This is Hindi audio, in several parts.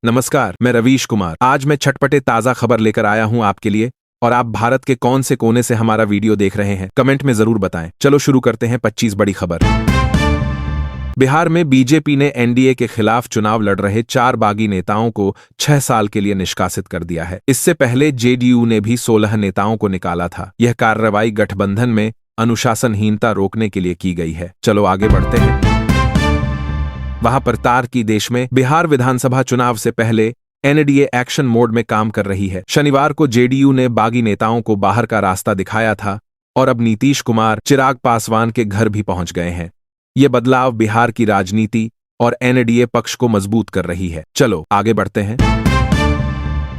नमस्कार, मैं रवीश कुमार। आज मैं छटपटे ताजा खबर लेकर आया हूं आपके लिए। और आप भारत के कौन से कोने से हमारा वीडियो देख रहे हैं, कमेंट में जरूर बताएं। चलो शुरू करते हैं 25 बड़ी खबर। बिहार में बीजेपी ने एनडीए के खिलाफ चुनाव लड़ रहे 4 बागी नेताओं को 6 साल के लिए निष्कासित कर दिया है। इससे पहले जेडीयू ने भी 16 नेताओं को निकाला था। यह कार्रवाई गठबंधन में अनुशासनहीनता रोकने के लिए की गई है। चलो आगे बढ़ते हैं। वहां पर तार की देश में बिहार विधानसभा चुनाव से पहले एनडीए एक्शन मोड में काम कर रही है। शनिवार को जेडीयू ने बागी नेताओं को बाहर का रास्ता दिखाया था और अब नीतीश कुमार, चिराग पासवान के घर भी पहुंच गए हैं। ये बदलाव बिहार की राजनीति और एनडीए पक्ष को मजबूत कर रही है। चलो आगे बढ़ते हैं।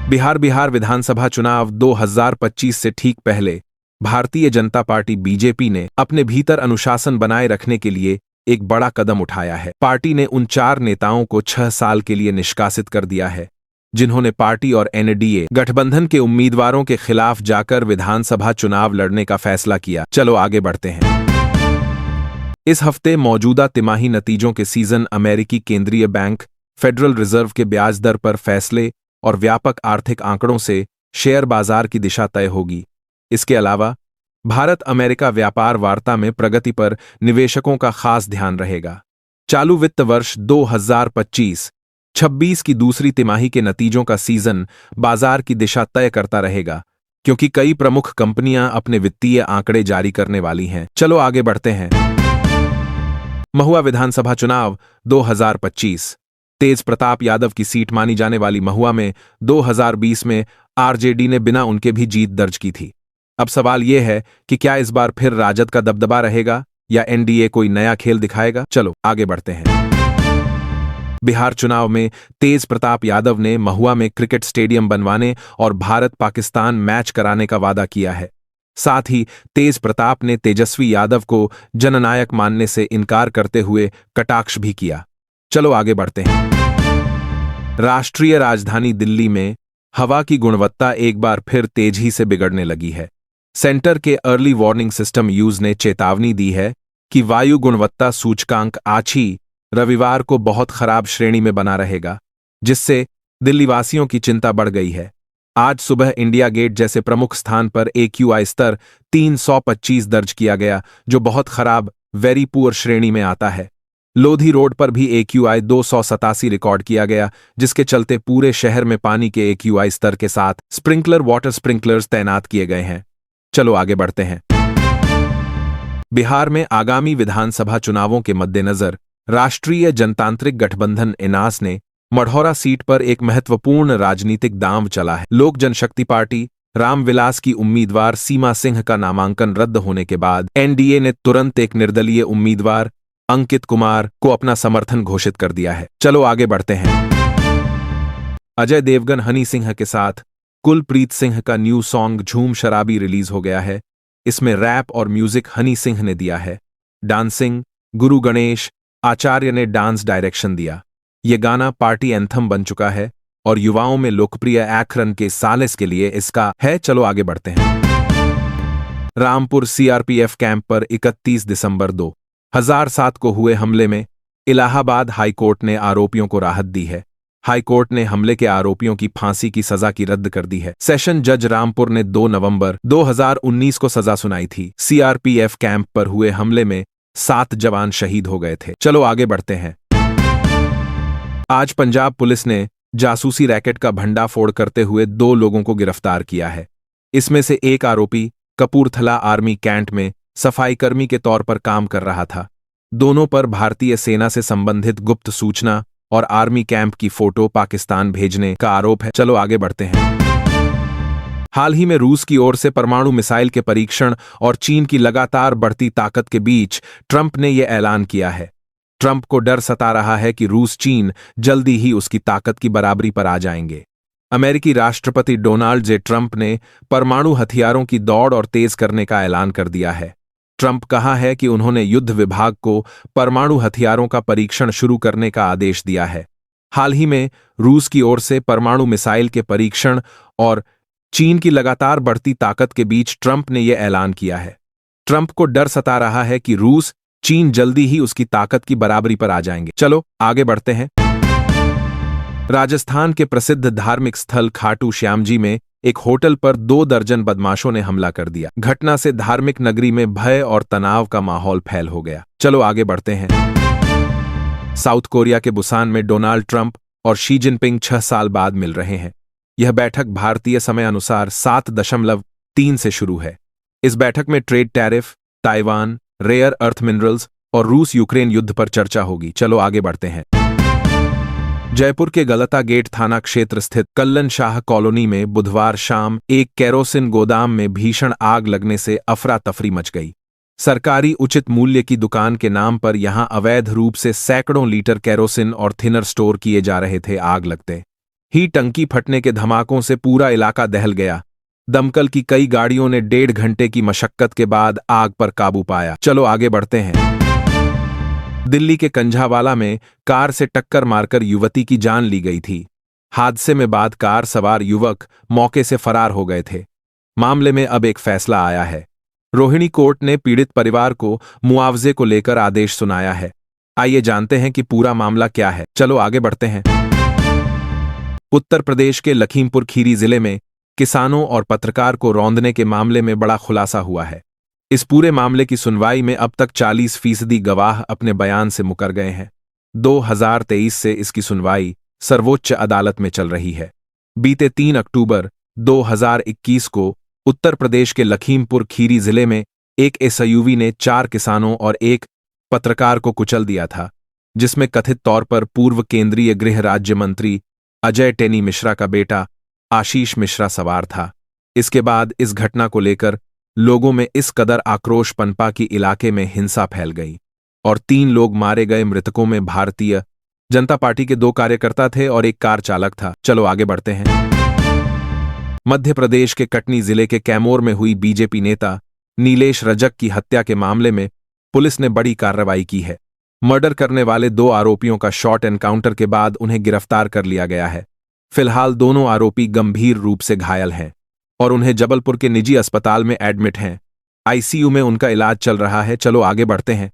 बिहार विधानसभा चुनाव 2025 से ठीक पहले भारतीय जनता पार्टी बीजेपी ने अपने भीतर अनुशासन बनाए रखने के लिए एक बड़ा कदम उठाया है। पार्टी ने उन 4 नेताओं को 6 साल के लिए निष्कासित कर दिया है, जिन्होंने पार्टी और एनडीए गठबंधन के उम्मीदवारों के खिलाफ जाकर विधानसभा चुनाव लड़ने का फैसला किया। चलो आगे बढ़ते हैं। इस हफ्ते मौजूदा तिमाही नतीजों के सीजन अमेरिकी केंद्रीय बैंक फेडरल रिजर्व के ब्याज दर पर फैसले और व्यापक आर्थिक आंकड़ों से शेयर बाजार की दिशा तय होगी। इसके अलावा भारत अमेरिका व्यापार वार्ता में प्रगति पर निवेशकों का खास ध्यान रहेगा। चालू वित्त वर्ष 2025-26 की दूसरी तिमाही के नतीजों का सीजन बाजार की दिशा तय करता रहेगा, क्योंकि कई प्रमुख कंपनियां अपने वित्तीय आंकड़े जारी करने वाली हैं। चलो आगे बढ़ते हैं। महुआ विधानसभा चुनाव 2025। तेज प्रताप यादव की सीट मानी जाने वाली महुआ में 2020 में आरजेडी ने बिना उनके भी जीत दर्ज की थी। अब सवाल यह है कि क्या इस बार फिर राजद का दबदबा रहेगा या एनडीए कोई नया खेल दिखाएगा। चलो आगे बढ़ते हैं। बिहार चुनाव में तेज प्रताप यादव ने महुआ में क्रिकेट स्टेडियम बनवाने और भारत पाकिस्तान मैच कराने का वादा किया है। साथ ही तेज प्रताप ने तेजस्वी यादव को जननायक मानने से इनकार करते हुए कटाक्ष भी किया। चलो आगे बढ़ते हैं। राष्ट्रीय राजधानी दिल्ली में हवा की गुणवत्ता एक बार फिर तेजी से बिगड़ने लगी है। सेंटर के अर्ली वार्निंग सिस्टम यूज ने चेतावनी दी है कि वायु गुणवत्ता सूचकांक आछी रविवार को बहुत खराब श्रेणी में बना रहेगा, जिससे दिल्लीवासियों की चिंता बढ़ गई है। आज सुबह इंडिया गेट जैसे प्रमुख स्थान पर AQI स्तर 325 दर्ज किया गया, जो बहुत खराब वेरी पुअर श्रेणी में आता है। लोधी रोड पर भी AQI 287 रिकॉर्ड किया गया, जिसके चलते पूरे शहर में पानी के AQI स्तर के साथ स्प्रिंकलर वाटर स्प्रिंकलर्स तैनात किए गए हैं। चलो आगे बढ़ते हैं। बिहार में आगामी विधानसभा चुनावों के मद्देनजर राष्ट्रीय जनतांत्रिक गठबंधन इनास ने मढ़ौरा सीट पर एक महत्वपूर्ण राजनीतिक दांव चला है। लोक जनशक्ति पार्टी रामविलास की उम्मीदवार सीमा सिंह का नामांकन रद्द होने के बाद एनडीए ने तुरंत एक निर्दलीय उम्मीदवार अंकित कुमार को अपना समर्थन घोषित कर दिया है। चलो आगे बढ़ते हैं। अजय देवगन हनी सिंह के साथ कुलप्रीत सिंह का न्यू सॉन्ग झूम शराबी रिलीज हो गया है। इसमें रैप और म्यूजिक हनी सिंह ने दिया है। डांसिंग गुरु गणेश आचार्य ने डांस डायरेक्शन दिया। यह गाना पार्टी एंथम बन चुका है और युवाओं में लोकप्रिय एक्शन के सालिस के लिए इसका है। चलो आगे बढ़ते हैं। रामपुर सीआरपीएफ कैंप पर 31 दिसंबर 2007 को हुए हमले में इलाहाबाद हाईकोर्ट ने आरोपियों को राहत दी है। हाईकोर्ट ने हमले के आरोपियों की फांसी की सजा की रद्द कर दी है। सेशन जज रामपुर ने 2 नवंबर 2019 को सजा सुनाई थी। सीआरपीएफ कैंप पर हुए हमले में 7 जवान शहीद हो गए थे। चलो आगे बढ़ते हैं। आज पंजाब पुलिस ने जासूसी रैकेट का भंडाफोड़ करते हुए 2 लोगों को गिरफ्तार किया है। इसमें से एक आरोपी कपूरथला आर्मी कैंट में सफाईकर्मी के तौर पर काम कर रहा था। दोनों पर भारतीय सेना से संबंधित गुप्त सूचना और आर्मी कैंप की फोटो पाकिस्तान भेजने का आरोप है। चलो आगे बढ़ते हैं। हाल ही में रूस की ओर से परमाणु मिसाइल के परीक्षण और चीन की लगातार बढ़ती ताकत के बीच ट्रंप ने यह ऐलान किया है। ट्रंप को डर सता रहा है कि रूस चीन जल्दी ही उसकी ताकत की बराबरी पर आ जाएंगे। अमेरिकी राष्ट्रपति डोनाल्ड जे ट्रंप ने परमाणु हथियारों की दौड़ और तेज करने का ऐलान कर दिया है। ट्रंप कहा है कि उन्होंने युद्ध विभाग को परमाणु हथियारों का परीक्षण शुरू करने का आदेश दिया है। हाल ही में रूस की ओर से परमाणु मिसाइल के परीक्षण और चीन की लगातार बढ़ती ताकत के बीच ट्रंप ने यह ऐलान किया है। ट्रंप को डर सता रहा है कि रूस चीन जल्दी ही उसकी ताकत की बराबरी पर आ जाएंगे। चलो आगे बढ़ते हैं। राजस्थान के प्रसिद्ध धार्मिक स्थल खाटू श्याम जी में एक होटल पर 2 दर्जन बदमाशों ने हमला कर दिया। घटना से धार्मिक नगरी में भय और तनाव का माहौल फैल हो गया। चलो आगे बढ़ते हैं। साउथ कोरिया के बुसान में डोनाल्ड ट्रंप और शी जिनपिंग 6 साल बाद मिल रहे हैं। यह बैठक भारतीय समय अनुसार 7.3 से शुरू है। इस बैठक में trade tariff, Taiwan, rare earth minerals और रूस यूक्रेन युद्ध पर चर्चा होगी। चलो आगे बढ़ते हैं। जयपुर के गलता गेट थाना क्षेत्र स्थित कल्लन शाह कॉलोनी में बुधवार शाम एक केरोसिन गोदाम में भीषण आग लगने से अफरा तफरी मच गई। सरकारी उचित मूल्य की दुकान के नाम पर यहां अवैध रूप से सैकड़ों लीटर केरोसिन और थिनर स्टोर किए जा रहे थे। आग लगते ही टंकी फटने के धमाकों से पूरा इलाका दहल गया। दमकल की कई गाड़ियों ने 1.5 घंटे की मशक्कत के बाद आग पर काबू पाया। चलो आगे बढ़ते हैं। दिल्ली के कंझावाला में कार से टक्कर मारकर युवती की जान ली गई थी। हादसे में बाद कार सवार युवक मौके से फरार हो गए थे। मामले में अब एक फैसला आया है। रोहिणी कोर्ट ने पीड़ित परिवार को मुआवजे को लेकर आदेश सुनाया है। आइए जानते हैं कि पूरा मामला क्या है। चलो आगे बढ़ते हैं। उत्तर प्रदेश के लखीमपुर खीरी जिले में किसानों और पत्रकार को रौंदने के मामले में बड़ा खुलासा हुआ है। इस पूरे मामले की सुनवाई में अब तक 40% गवाह अपने बयान से मुकर गए हैं। 2023 से इसकी सुनवाई सर्वोच्च अदालत में चल रही है। बीते 3 अक्टूबर 2021 को उत्तर प्रदेश के लखीमपुर खीरी जिले में एक एसयूवी ने 4 किसानों और एक पत्रकार को कुचल दिया था, जिसमें कथित तौर पर पूर्व केंद्रीय गृह राज्य मंत्री अजय टेनी मिश्रा का बेटा आशीष मिश्रा सवार था। इसके बाद इस घटना को लेकर लोगों में इस कदर आक्रोश पनपा कि इलाके में हिंसा फैल गई और 3 लोग मारे गए। मृतकों में भारतीय जनता पार्टी के 2 कार्यकर्ता थे और एक कार चालक था। चलो आगे बढ़ते हैं। मध्य प्रदेश के कटनी जिले के कैमोर में हुई बीजेपी नेता नीलेश रजक की हत्या के मामले में पुलिस ने बड़ी कार्रवाई की है। मर्डर करने वाले 2 आरोपियों का शॉर्ट एनकाउंटर के बाद उन्हें गिरफ्तार कर लिया गया है। फिलहाल दोनों आरोपी गंभीर रूप से घायल हैं और उन्हें जबलपुर के निजी अस्पताल में एडमिट हैं। आईसीयू में उनका इलाज चल रहा है। चलो आगे बढ़ते हैं।